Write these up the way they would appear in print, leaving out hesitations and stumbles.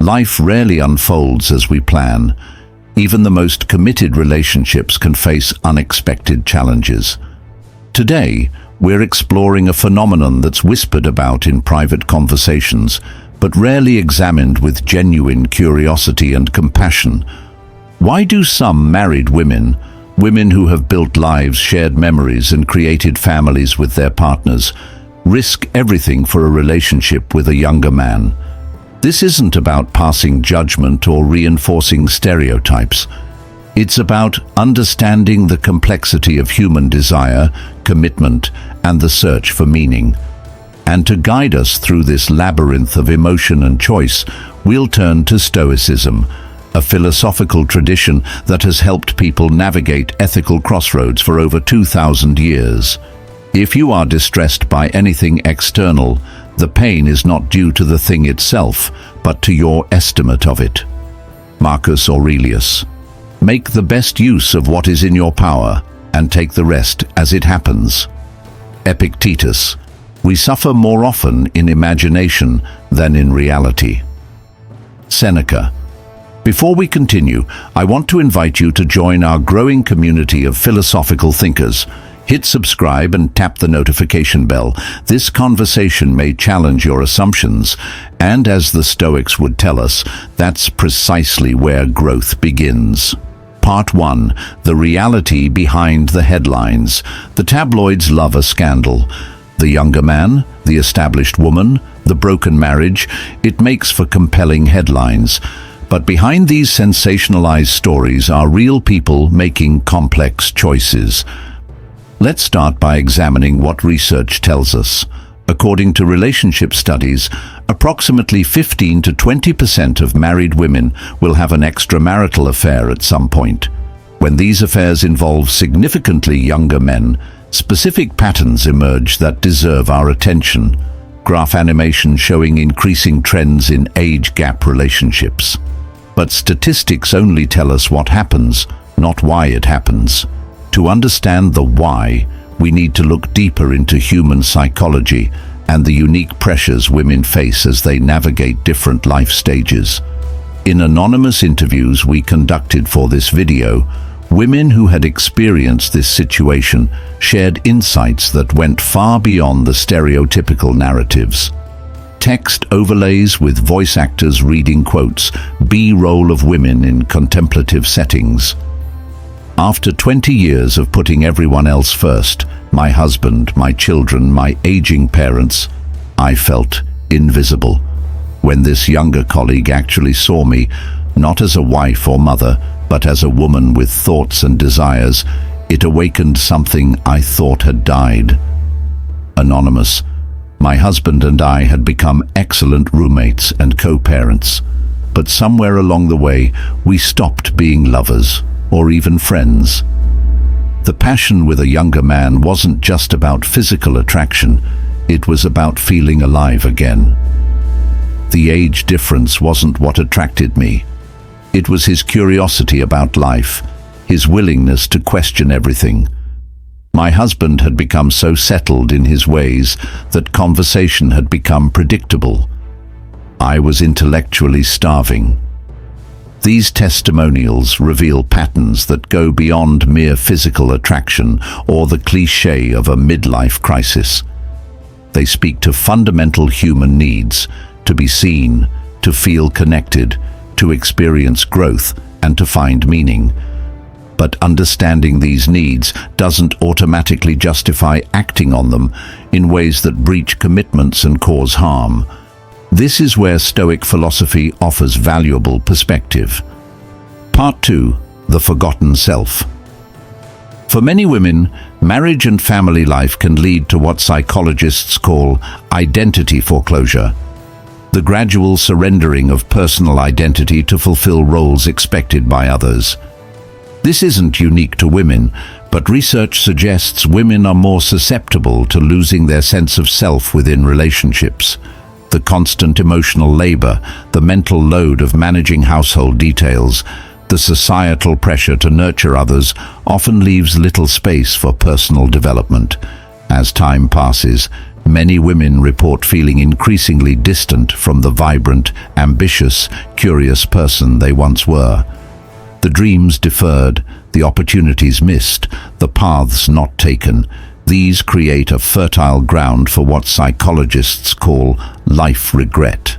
Life rarely unfolds as we plan. Even the most committed relationships can face unexpected challenges. Today, we're exploring a phenomenon that's whispered about in private conversations, but rarely examined with genuine curiosity and compassion. Why do some married women who have built lives, shared memories, and created families with their partners, risk everything for a relationship with a younger man? This isn't about passing judgment or reinforcing stereotypes. It's about understanding the complexity of human desire, commitment, and the search for meaning. And to guide us through this labyrinth of emotion and choice, we'll turn to Stoicism, a philosophical tradition that has helped people navigate ethical crossroads for over 2,000 years. If you are distressed by anything external, the pain is not due to the thing itself, but to your estimate of it. Marcus Aurelius. Make the best use of what is in your power, and take the rest as it happens. Epictetus. We suffer more often in imagination than in reality. Seneca. Before we continue, I want to invite you to join our growing community of philosophical thinkers. Hit subscribe and tap the notification bell. This conversation may challenge your assumptions, and as the Stoics would tell us, that's precisely where growth begins. Part 1. The reality behind the headlines. The tabloids love a scandal. The younger man, the established woman, the broken marriage, it makes for compelling headlines. But behind these sensationalized stories are real people making complex choices. Let's start by examining what research tells us. According to relationship studies, approximately 15 to 20% of married women will have an extramarital affair at some point. When these affairs involve significantly younger men, specific patterns emerge that deserve our attention. Graph animation showing increasing trends in age gap relationships. But statistics only tell us what happens, not why it happens. To understand the why, we need to look deeper into human psychology and the unique pressures women face as they navigate different life stages. In anonymous interviews we conducted for this video, women who had experienced this situation shared insights that went far beyond the stereotypical narratives. Text overlays with voice actors reading quotes, B-roll of women in contemplative settings. After 20 years of putting everyone else first, my husband, my children, my aging parents, I felt invisible. When this younger colleague actually saw me, not as a wife or mother, but as a woman with thoughts and desires, it awakened something I thought had died. Anonymous. My husband and I had become excellent roommates and co-parents, but somewhere along the way we stopped being lovers or even friends. The passion with a younger man wasn't just about physical attraction, it was about feeling alive again. The age difference wasn't what attracted me. It was his curiosity about life, his willingness to question everything. My husband had become so settled in his ways that conversation had become predictable. I was intellectually starving. These testimonials reveal patterns that go beyond mere physical attraction or the cliché of a midlife crisis. They speak to fundamental human needs, to be seen, to feel connected, to experience growth, and to find meaning. But understanding these needs doesn't automatically justify acting on them in ways that breach commitments and cause harm. This is where Stoic philosophy offers valuable perspective. Part 2. The forgotten self. For many women, marriage and family life can lead to what psychologists call identity foreclosure, the gradual surrendering of personal identity to fulfill roles expected by others. This isn't unique to women, but research suggests women are more susceptible to losing their sense of self within relationships. The constant emotional labor, the mental load of managing household details, the societal pressure to nurture others often leaves little space for personal development. As time passes, many women report feeling increasingly distant from the vibrant, ambitious, curious person they once were. The dreams deferred, the opportunities missed, the paths not taken. These create a fertile ground for what psychologists call life regret.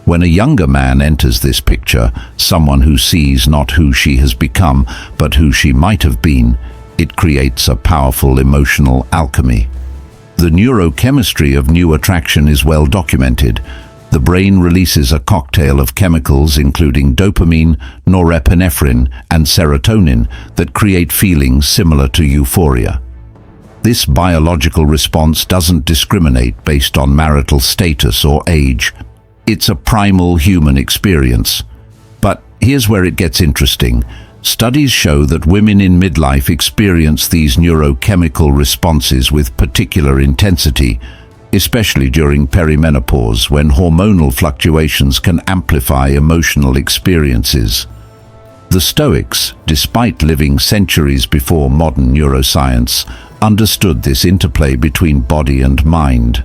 When a younger man enters this picture, someone who sees not who she has become, but who she might have been, it creates a powerful emotional alchemy. The neurochemistry of new attraction is well documented. The brain releases a cocktail of chemicals including dopamine, norepinephrine, and serotonin that create feelings similar to euphoria. This biological response doesn't discriminate based on marital status or age. It's a primal human experience. But here's where it gets interesting. Studies show that women in midlife experience these neurochemical responses with particular intensity, especially during perimenopause, when hormonal fluctuations can amplify emotional experiences. The Stoics, despite living centuries before modern neuroscience, understood this interplay between body and mind.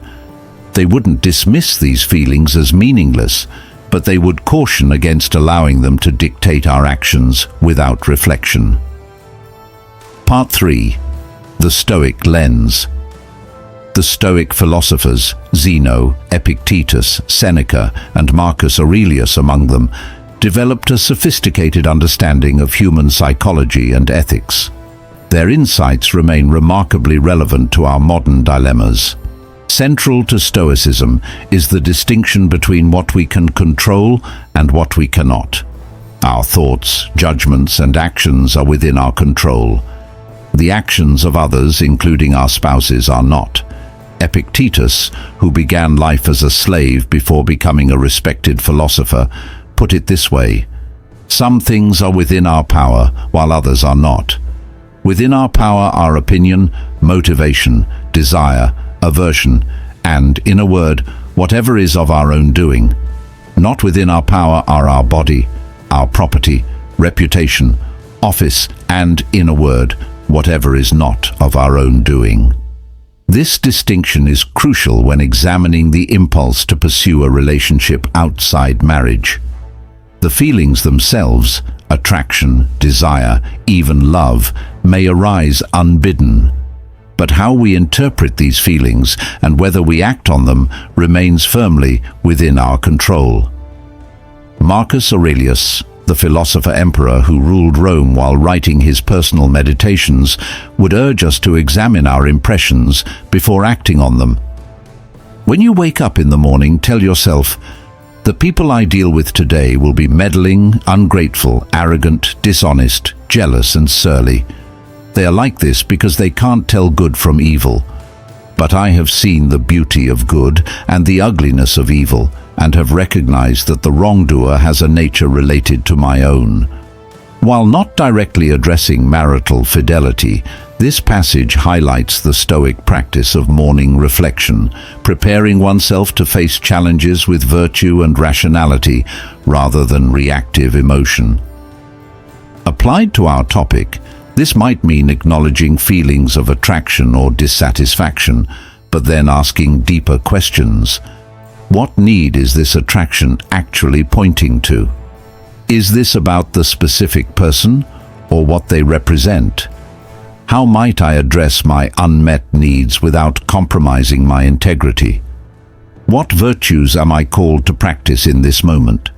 They wouldn't dismiss these feelings as meaningless, but they would caution against allowing them to dictate our actions without reflection. Part 3. The Stoic Lens. The Stoic philosophers, Zeno, Epictetus, Seneca, and Marcus Aurelius among them, developed a sophisticated understanding of human psychology and ethics. Their insights remain remarkably relevant to our modern dilemmas. Central to Stoicism is the distinction between what we can control and what we cannot. Our thoughts, judgments, and actions are within our control. The actions of others, including our spouses, are not. Epictetus, who began life as a slave before becoming a respected philosopher, put it this way: "Some things are within our power, while others are not. Within our power are opinion, motivation, desire, aversion, and, in a word, whatever is of our own doing. Not within our power are our body, our property, reputation, office, and, in a word, whatever is not of our own doing." This distinction is crucial when examining the impulse to pursue a relationship outside marriage. The feelings themselves, attraction, desire, even love, may arise unbidden. But how we interpret these feelings and whether we act on them remains firmly within our control. Marcus Aurelius, the philosopher-emperor who ruled Rome while writing his personal meditations, would urge us to examine our impressions before acting on them. When you wake up in the morning, tell yourself, "The people I deal with today will be meddling, ungrateful, arrogant, dishonest, jealous, and surly. They are like this because they can't tell good from evil. But I have seen the beauty of good and the ugliness of evil, and have recognized that the wrongdoer has a nature related to my own." While not directly addressing marital fidelity, this passage highlights the Stoic practice of morning reflection, preparing oneself to face challenges with virtue and rationality rather than reactive emotion. Applied to our topic, this might mean acknowledging feelings of attraction or dissatisfaction, but then asking deeper questions. What need is this attraction actually pointing to? Is this about the specific person or what they represent? How might I address my unmet needs without compromising my integrity? What virtues am I called to practice in this moment?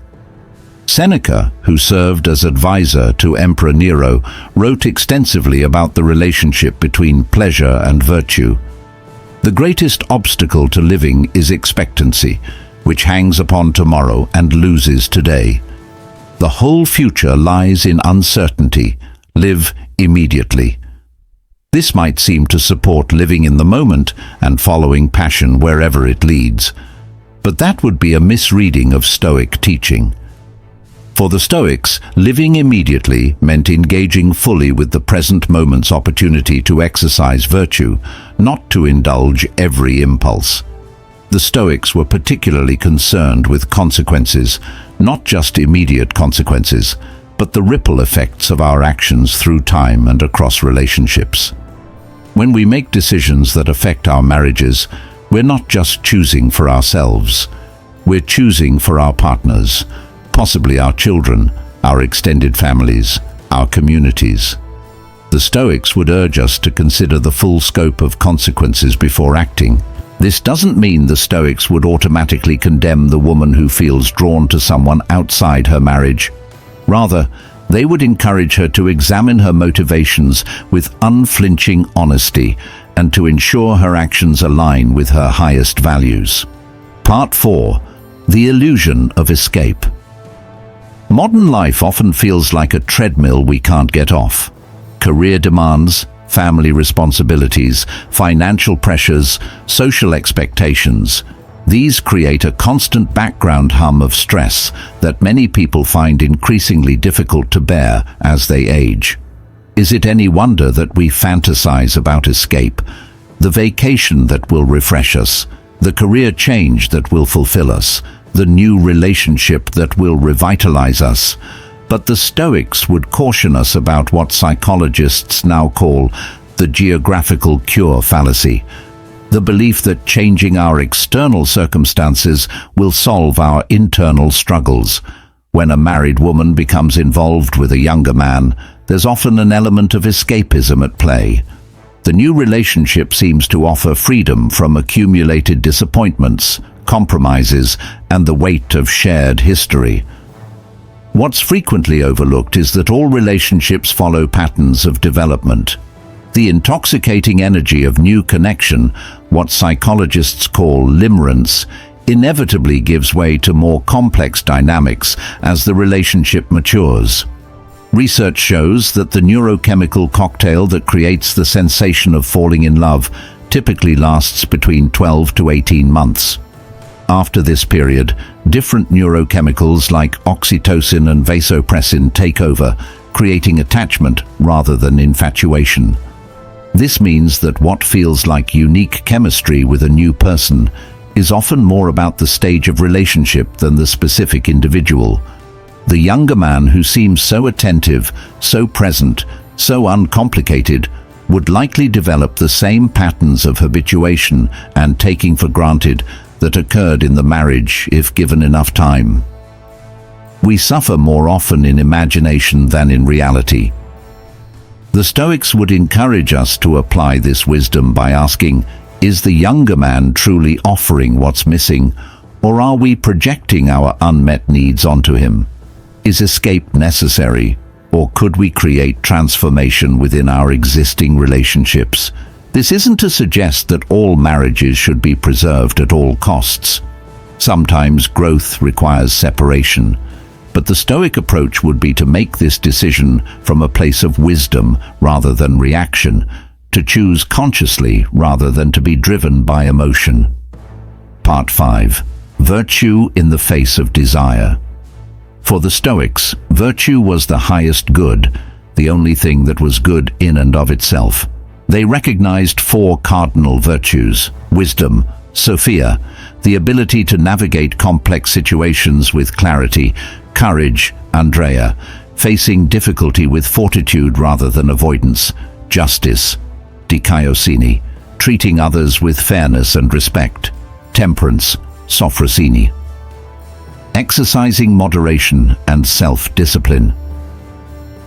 Seneca, who served as advisor to Emperor Nero, wrote extensively about the relationship between pleasure and virtue. The greatest obstacle to living is expectancy, which hangs upon tomorrow and loses today. The whole future lies in uncertainty. Live immediately. This might seem to support living in the moment and following passion wherever it leads, but that would be a misreading of Stoic teaching. For the Stoics, living immediately meant engaging fully with the present moment's opportunity to exercise virtue, not to indulge every impulse. The Stoics were particularly concerned with consequences, not just immediate consequences, but the ripple effects of our actions through time and across relationships. When we make decisions that affect our marriages, We're not just choosing for ourselves. We're choosing for our partners, possibly our children, our extended families, our communities. The Stoics would urge us to consider the full scope of consequences before acting. This doesn't mean the Stoics would automatically condemn the woman who feels drawn to someone outside her marriage. Rather, they would encourage her to examine her motivations with unflinching honesty and to ensure her actions align with her highest values. Part 4. The illusion of escape. Modern life often feels like a treadmill we can't get off. Career demands, family responsibilities, financial pressures, social expectations. These create a constant background hum of stress that many people find increasingly difficult to bear as they age. Is it any wonder that we fantasize about escape, the vacation that will refresh us, the career change that will fulfill us, the new relationship that will revitalize us? But the Stoics would caution us about what psychologists now call the geographical cure fallacy, the belief that changing our external circumstances will solve our internal struggles. When a married woman becomes involved with a younger man, there's often an element of escapism at play. The new relationship seems to offer freedom from accumulated disappointments, compromises, and the weight of shared history. What's frequently overlooked is that all relationships follow patterns of development. The intoxicating energy of new connection, what psychologists call limerence, inevitably gives way to more complex dynamics as the relationship matures. Research shows that the neurochemical cocktail that creates the sensation of falling in love typically lasts between 12 to 18 months. After this period, different neurochemicals like oxytocin and vasopressin take over, creating attachment rather than infatuation. This means that what feels like unique chemistry with a new person is often more about the stage of relationship than the specific individual. The younger man who seems so attentive, so present, so uncomplicated, would likely develop the same patterns of habituation and taking for granted that occurred in the marriage if given enough time. We suffer more often in imagination than in reality. The Stoics would encourage us to apply this wisdom by asking, is the younger man truly offering what's missing, or are we projecting our unmet needs onto him? Is escape necessary, or could we create transformation within our existing relationships? This isn't to suggest that all marriages should be preserved at all costs. Sometimes growth requires separation, but the Stoic approach would be to make this decision from a place of wisdom rather than reaction, to choose consciously rather than to be driven by emotion. Part 5. Virtue in the face of desire. For the Stoics, virtue was the highest good, the only thing that was good in and of itself. They recognized 4 cardinal virtues: wisdom, Sophia, the ability to navigate complex situations with clarity; courage, Andrea, facing difficulty with fortitude rather than avoidance; justice, Dikaiosini, treating others with fairness and respect; temperance, Sophrosini, exercising moderation and self-discipline.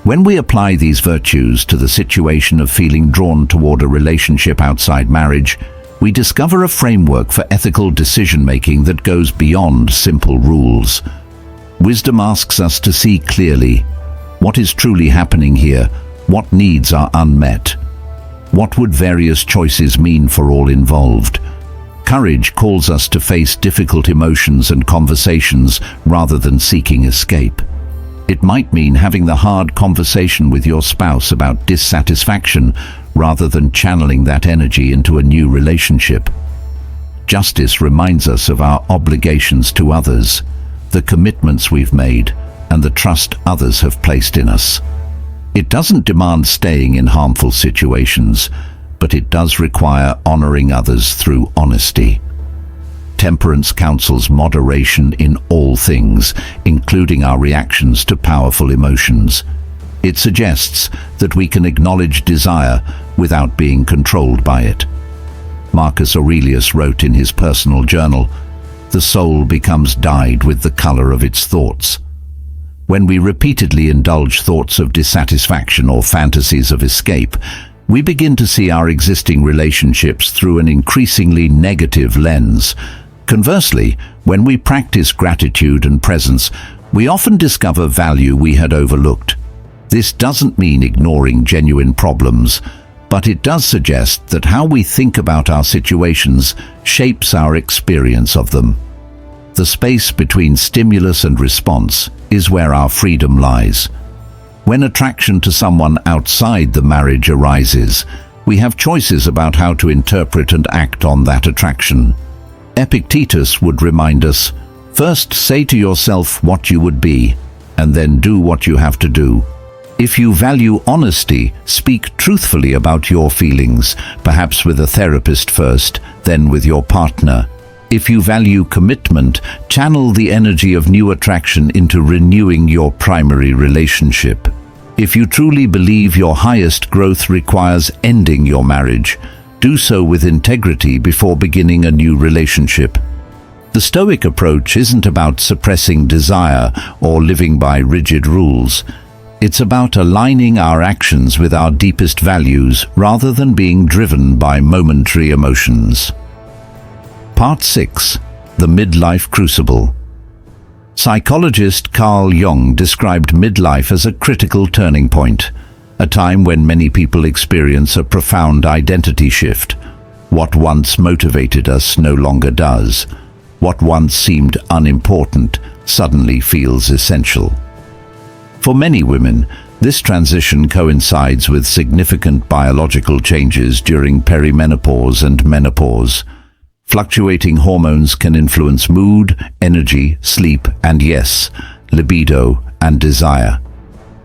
When we apply these virtues to the situation of feeling drawn toward a relationship outside marriage, we discover a framework for ethical decision-making that goes beyond simple rules. Wisdom asks us to see clearly what is truly happening here, what needs are unmet, what would various choices mean for all involved. Courage calls us to face difficult emotions and conversations rather than seeking escape. It might mean having the hard conversation with your spouse about dissatisfaction rather than channeling that energy into a new relationship. Justice reminds us of our obligations to others, the commitments we've made, and the trust others have placed in us. It doesn't demand staying in harmful situations, but it does require honoring others through honesty. Temperance counsels moderation in all things, including our reactions to powerful emotions. It suggests that we can acknowledge desire without being controlled by it. Marcus Aurelius wrote in his personal journal, "The soul becomes dyed with the color of its thoughts." When we repeatedly indulge thoughts of dissatisfaction or fantasies of escape, we begin to see our existing relationships through an increasingly negative lens. Conversely, when we practice gratitude and presence, we often discover value we had overlooked. This doesn't mean ignoring genuine problems, but it does suggest that how we think about our situations shapes our experience of them. The space between stimulus and response is where our freedom lies. When attraction to someone outside the marriage arises, we have choices about how to interpret and act on that attraction. Epictetus would remind us, first say to yourself what you would be, and then do what you have to do. If you value honesty, speak truthfully about your feelings, perhaps with a therapist first, then with your partner. If you value commitment, channel the energy of new attraction into renewing your primary relationship. If you truly believe your highest growth requires ending your marriage, do so with integrity before beginning a new relationship. The Stoic approach isn't about suppressing desire or living by rigid rules. It's about aligning our actions with our deepest values rather than being driven by momentary emotions. Part 6. The Midlife Crucible. Psychologist Carl Jung described midlife as a critical turning point, a time when many people experience a profound identity shift. What once motivated us no longer does. What once seemed unimportant suddenly feels essential. For many women, this transition coincides with significant biological changes during perimenopause and menopause. Fluctuating hormones can influence mood, energy, sleep, and yes, libido and desire.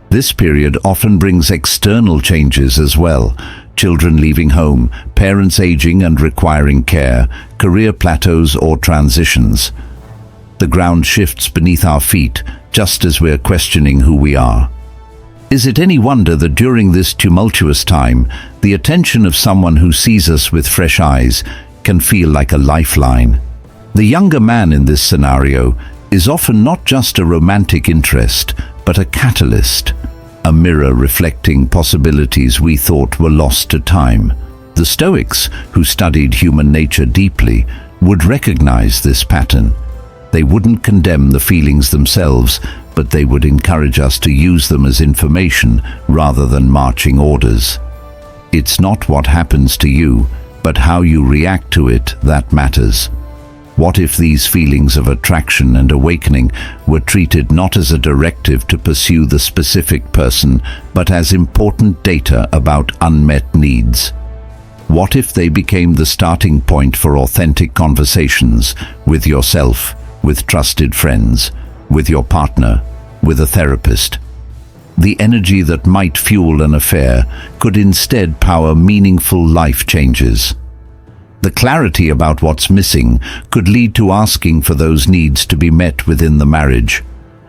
This period often brings external changes as well: children leaving home, parents aging and requiring care, career plateaus or transitions. The ground shifts beneath our feet, just as we're questioning who we are. Is it any wonder that during this tumultuous time, the attention of someone who sees us with fresh eyes can feel like a lifeline? The younger man in this scenario is often not just a romantic interest, but a catalyst, a mirror reflecting possibilities we thought were lost to time. The Stoics, who studied human nature deeply, would recognize this pattern. They wouldn't condemn the feelings themselves, but they would encourage us to use them as information rather than marching orders. It's not what happens to you, but how you react to it that matters. What if these feelings of attraction and awakening were treated not as a directive to pursue the specific person, but as important data about unmet needs? What if they became the starting point for authentic conversations with yourself, with trusted friends, with your partner, with a therapist? The energy that might fuel an affair could instead power meaningful life changes. The clarity about what's missing could lead to asking for those needs to be met within the marriage,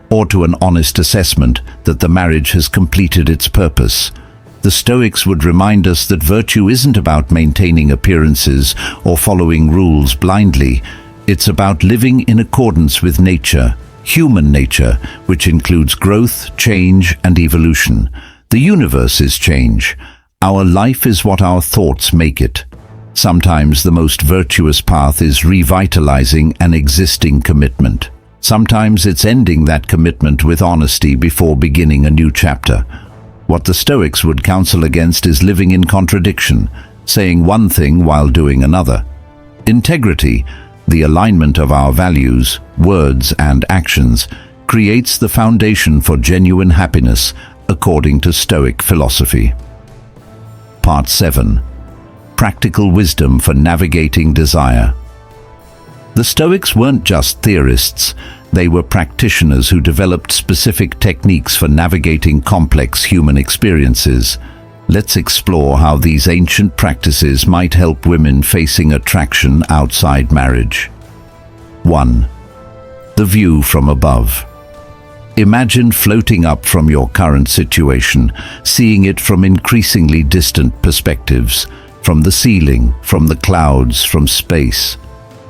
or to an honest assessment that the marriage has completed its purpose. The Stoics would remind us that virtue isn't about maintaining appearances or following rules blindly. It's about living in accordance with nature, human nature, which includes growth, change, and evolution. The universe is change. Our life is what our thoughts make it. Sometimes the most virtuous path is revitalizing an existing commitment. Sometimes it's ending that commitment with honesty before beginning a new chapter. What the Stoics would counsel against is living in contradiction, saying one thing while doing another. Integrity, the alignment of our values, words, and actions, creates the foundation for genuine happiness, according to Stoic philosophy. Part 7. Practical wisdom for navigating desire. The Stoics weren't just theorists, they were practitioners who developed specific techniques for navigating complex human experiences. Let's explore how these ancient practices might help women facing attraction outside marriage. 1. The view from above. Imagine floating up from your current situation, seeing it from increasingly distant perspectives. from the ceiling, from the clouds, from space.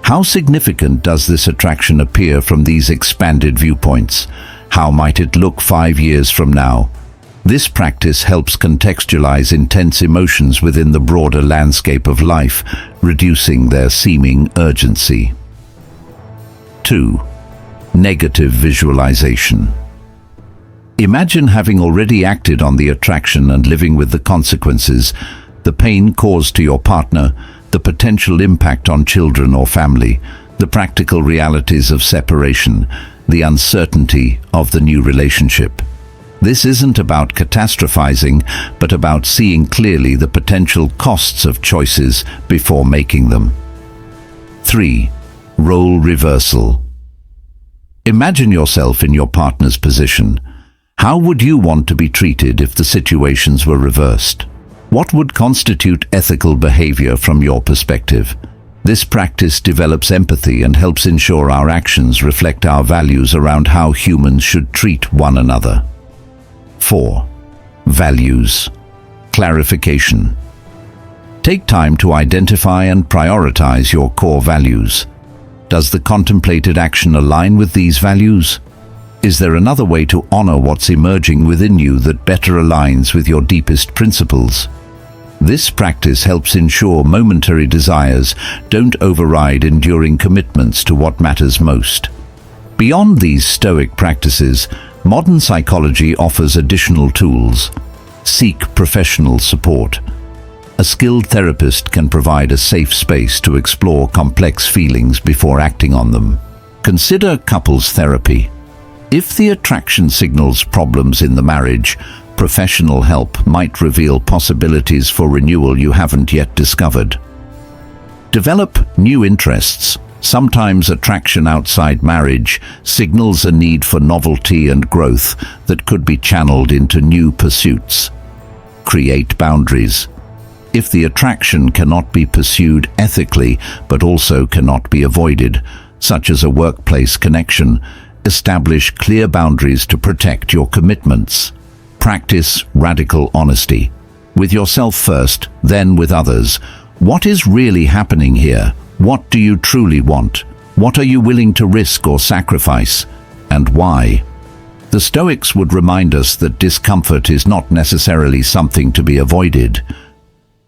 How significant does this attraction appear from these expanded viewpoints? How might it look 5 years from now? This practice helps contextualize intense emotions within the broader landscape of life, reducing their seeming urgency. 2. Negative visualization. Imagine having already acted on the attraction and living with the consequences, the pain caused to your partner, the potential impact on children or family, the practical realities of separation, the uncertainty of the new relationship. This isn't about catastrophizing, but about seeing clearly the potential costs of choices before making them. 3. Role reversal. Imagine yourself in your partner's position. How would you want to be treated if the situations were reversed? What would constitute ethical behavior from your perspective? This practice develops empathy and helps ensure our actions reflect our values around how humans should treat one another. 4. Values. Clarification. Take time to identify and prioritize your core values. Does the contemplated action align with these values? Is there another way to honor what's emerging within you that better aligns with your deepest principles? This practice helps ensure momentary desires don't override enduring commitments to what matters most. Beyond these Stoic practices, modern psychology offers additional tools. Seek professional support. A skilled therapist can provide a safe space to explore complex feelings before acting on them. Consider couples therapy. If the attraction signals problems in the marriage, professional help might reveal possibilities for renewal you haven't yet discovered. Develop new interests. Sometimes attraction outside marriage signals a need for novelty and growth that could be channeled into new pursuits. Create boundaries. If the attraction cannot be pursued ethically but also cannot be avoided, such as a workplace connection, establish clear boundaries to protect your commitments. Practice radical honesty. With yourself first, then with others. What is really happening here? What do you truly want? What are you willing to risk or sacrifice? And why? The Stoics would remind us that discomfort is not necessarily something to be avoided.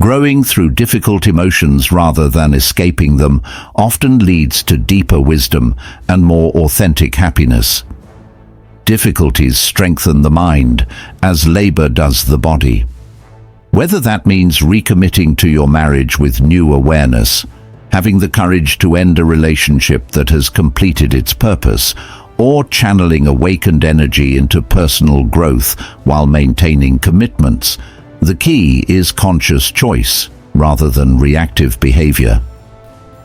Growing through difficult emotions rather than escaping them often leads to deeper wisdom and more authentic happiness. Difficulties strengthen the mind, as labor does the body. Whether that means recommitting to your marriage with new awareness, having the courage to end a relationship that has completed its purpose, or channeling awakened energy into personal growth while maintaining commitments, the key is conscious choice rather than reactive behavior.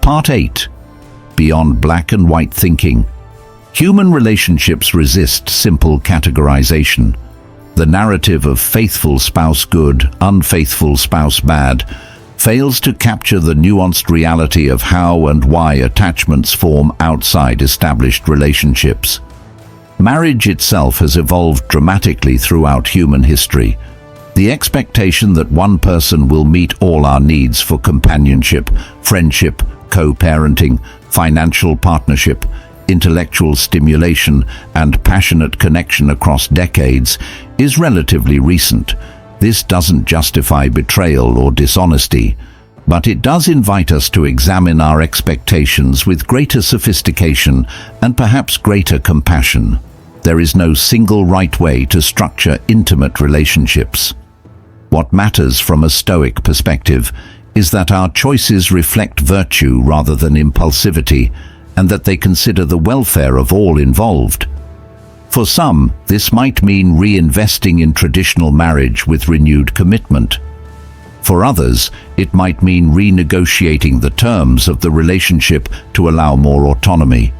Part 8. Beyond black and white thinking. Human relationships resist simple categorization. The narrative of faithful spouse good, unfaithful spouse bad fails to capture the nuanced reality of how and why attachments form outside established relationships. Marriage itself has evolved dramatically throughout human history. The expectation that one person will meet all our needs for companionship, friendship, co-parenting, financial partnership, intellectual stimulation, and passionate connection across decades is relatively recent. This doesn't justify betrayal or dishonesty, but it does invite us to examine our expectations with greater sophistication and perhaps greater compassion. There is no single right way to structure intimate relationships. What matters from a Stoic perspective is that our choices reflect virtue rather than impulsivity, and that they consider the welfare of all involved. For some, this might mean reinvesting in traditional marriage with renewed commitment. For others, it might mean renegotiating the terms of the relationship to allow more autonomy.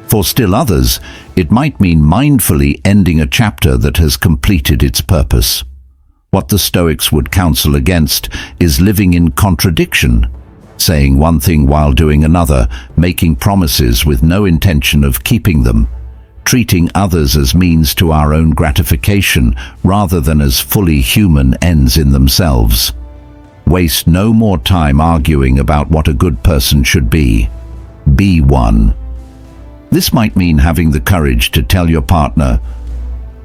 For still others, it might mean mindfully ending a chapter that has completed its purpose. What the Stoics would counsel against is living in contradiction, saying one thing while doing another, making promises with no intention of keeping them, treating others as means to our own gratification rather than as fully human ends in themselves. Waste no more time arguing about what a good person should be. Be one. This might mean having the courage to tell your partner,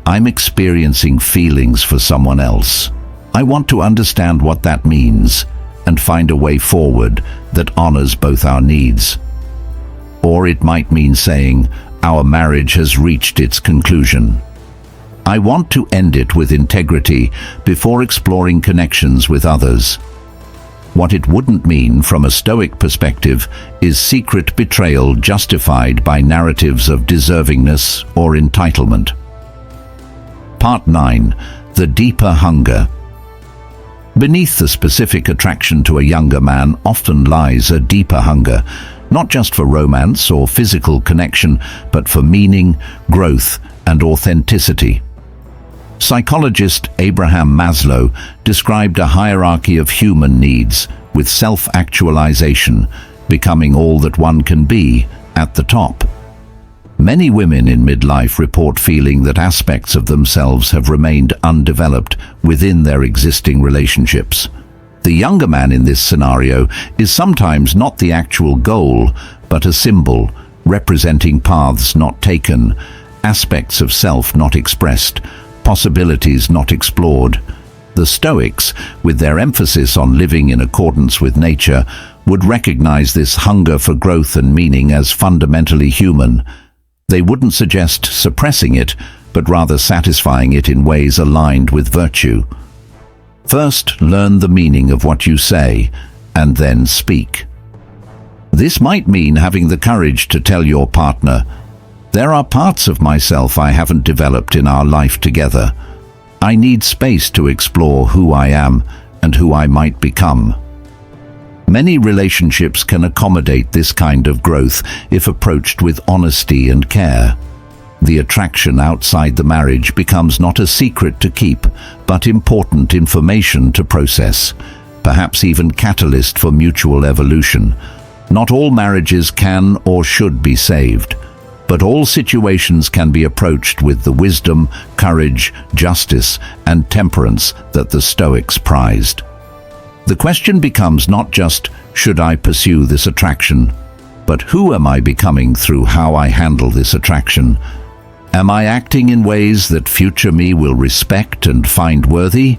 "I'm experiencing feelings for someone else. I want to understand what that means and find a way forward that honors both our needs." Or it might mean saying, "Our marriage has reached its conclusion. I want to end it with integrity before exploring connections with others." What it wouldn't mean from a Stoic perspective is secret betrayal justified by narratives of deservingness or entitlement. Part 9. The deeper hunger. Beneath the specific attraction to a younger man often lies a deeper hunger, not just for romance or physical connection, but for meaning, growth, and authenticity. Psychologist Abraham Maslow described a hierarchy of human needs, with self-actualization, becoming all that one can be, at the top. Many women in midlife report feeling that aspects of themselves have remained undeveloped within their existing relationships. The younger man in this scenario is sometimes not the actual goal, but a symbol representing paths not taken, aspects of self not expressed, possibilities not explored. The Stoics, with their emphasis on living in accordance with nature, would recognize this hunger for growth and meaning as fundamentally human. They wouldn't suggest suppressing it, but rather satisfying it in ways aligned with virtue. First, learn the meaning of what you say, and then speak. This might mean having the courage to tell your partner, "There are parts of myself I haven't developed in our life together. I need space to explore who I am and who I might become." Many relationships can accommodate this kind of growth if approached with honesty and care. The attraction outside the marriage becomes not a secret to keep, but important information to process, perhaps even catalyst for mutual evolution. Not all marriages can or should be saved, but all situations can be approached with the wisdom, courage, justice, and temperance that the Stoics prized. The question becomes not just, should I pursue this attraction, but who am I becoming through how I handle this attraction? Am I acting in ways that future me will respect and find worthy?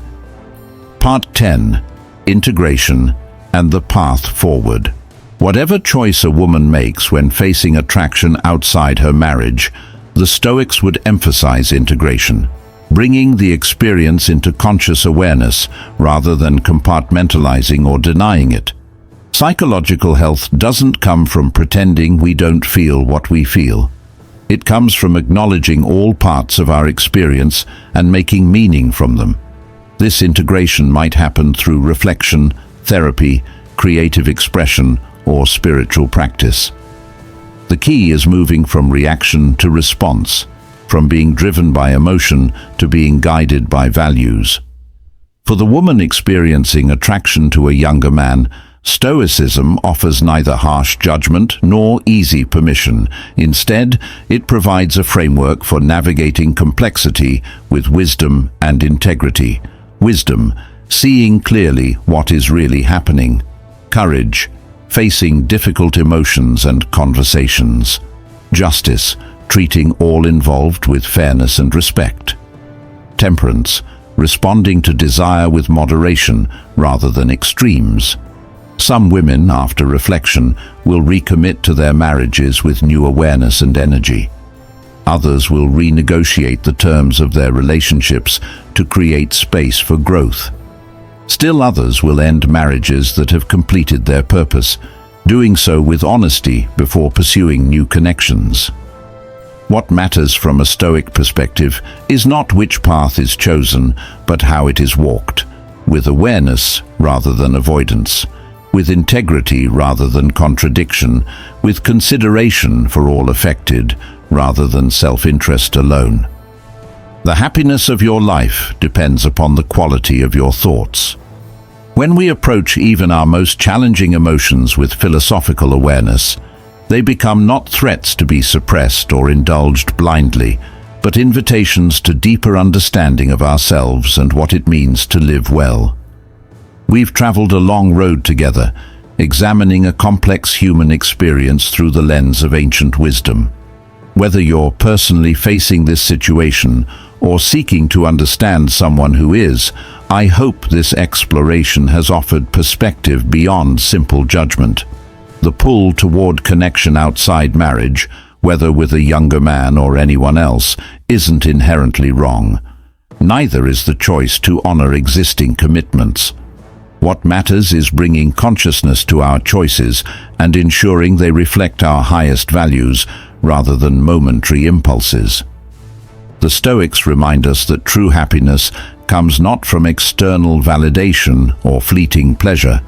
Part 10. Integration and the path forward. Whatever choice a woman makes when facing attraction outside her marriage, the Stoics would emphasize integration, bringing the experience into conscious awareness rather than compartmentalizing or denying it. Psychological health doesn't come from pretending we don't feel what we feel. It comes from acknowledging all parts of our experience and making meaning from them. This integration might happen through reflection, therapy, creative expression, or spiritual practice. The key is moving from reaction to response, from being driven by emotion to being guided by values. For the woman experiencing attraction to a younger man, Stoicism offers neither harsh judgment nor easy permission. Instead, it provides a framework for navigating complexity with wisdom and integrity. Wisdom, seeing clearly what is really happening. Courage, facing difficult emotions and conversations. Justice, treating all involved with fairness and respect. Temperance, responding to desire with moderation rather than extremes. Some women, after reflection, will recommit to their marriages with new awareness and energy. Others will renegotiate the terms of their relationships to create space for growth. Still others will end marriages that have completed their purpose, doing so with honesty before pursuing new connections. What matters from a Stoic perspective is not which path is chosen, but how it is walked, with awareness rather than avoidance, with integrity rather than contradiction, with consideration for all affected rather than self-interest alone. The happiness of your life depends upon the quality of your thoughts. When we approach even our most challenging emotions with philosophical awareness, they become not threats to be suppressed or indulged blindly, but invitations to deeper understanding of ourselves and what it means to live well. We've traveled a long road together, examining a complex human experience through the lens of ancient wisdom. Whether you're personally facing this situation or seeking to understand someone who is, I hope this exploration has offered perspective beyond simple judgment. The pull toward connection outside marriage, whether with a younger man or anyone else, isn't inherently wrong. Neither is the choice to honor existing commitments. What matters is bringing consciousness to our choices and ensuring they reflect our highest values rather than momentary impulses. The Stoics remind us that true happiness comes not from external validation or fleeting pleasure,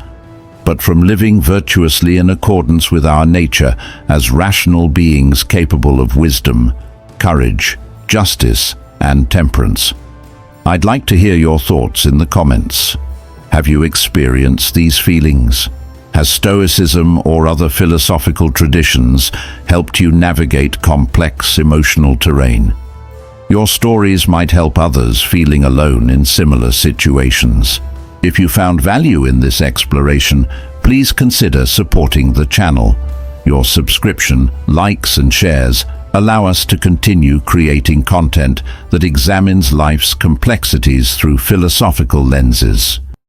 but from living virtuously in accordance with our nature as rational beings capable of wisdom, courage, justice, and temperance. I'd like to hear your thoughts in the comments. Have you experienced these feelings? Has Stoicism or other philosophical traditions helped you navigate complex emotional terrain? Your stories might help others feeling alone in similar situations. If you found value in this exploration, please consider supporting the channel. Your subscription, likes and shares allow us to continue creating content that examines life's complexities through philosophical lenses.